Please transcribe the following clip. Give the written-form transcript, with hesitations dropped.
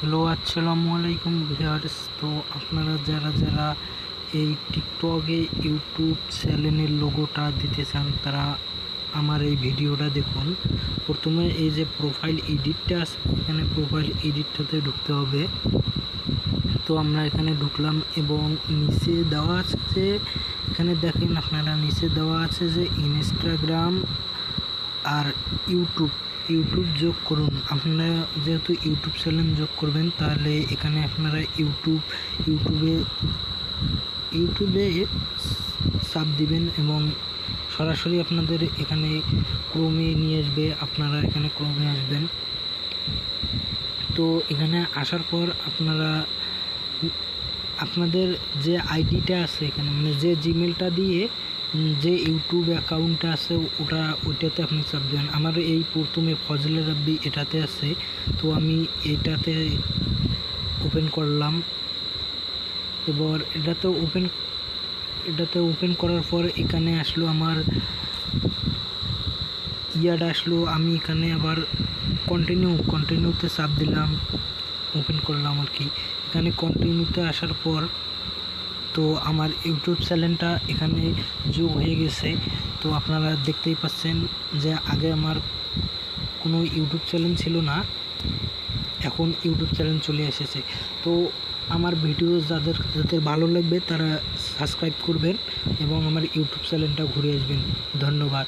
Hello আসসালামু আলাইকুম viewers. তো আপনারা যারা যারা এই টিকটকে ইউটিউব চ্যানেলের লোগোটা দিতে চান তারা আমার এই ভিডিওটা দেখুন। প্রথমে এই যে প্রোফাইল এডিটটা আছে, এখানে প্রোফাইল এডিটটাতে ঢুকতে হবে। তো আমরা এখানে ঢুকলাম এবং নিচে দেওয়া আছে যে, এখানে দেখেন আপনারা নিচে দেওয়া আছে যে ইনস্টাগ্রাম আর ইউটিউব যোগ করুন। আপনারা যেহেতু ইউটিউব চ্যানেল যোগ করবেন তাহলে এখানে আপনারা ইউটিউবে সাব দিবেন এবং সরাসরি আপনাদের এখানে ক্রোমে নিয়ে আসবে। আপনারা এখানে ক্রোমে আসবেন। তো এখানে আসার পর আপনারা আপনাদের যে আইডিটা আছে এখানে, মানে যে জিমেলটা দিয়ে যে ইউটিউব অ্যাকাউন্টটা আছে ওইটাতে আপনি চাপবেন। আমার এই প্রথমে ফজলে রাব্বি এটাতে আছে, তো আমি এটাতে ওপেন করলাম। এবার এটাতে ওপেন করার পর এখানে আসলো আমার ইয়াটা আসলো। আমি এখানে আবার কন্টিনিউতে চাপ দিলাম, ওপেন করলাম আর কি। এখানে কন্টিনিউতে আসার পর তো আমার ইউটিউব চ্যানেলটা এখানে যোগ হয়ে গেছে। তো আপনারা দেখতেই পাচ্ছেন যে আগে আমার কোনো ইউটিউব চ্যানেল ছিল না, এখন ইউটিউব চ্যানেল চলে এসেছে। তো আমার ভিডিও যাদের ভালো লাগবে তারা সাবস্ক্রাইব করবেন এবং আমার ইউটিউব চ্যানেলটা ঘুরে আসবেন। ধন্যবাদ।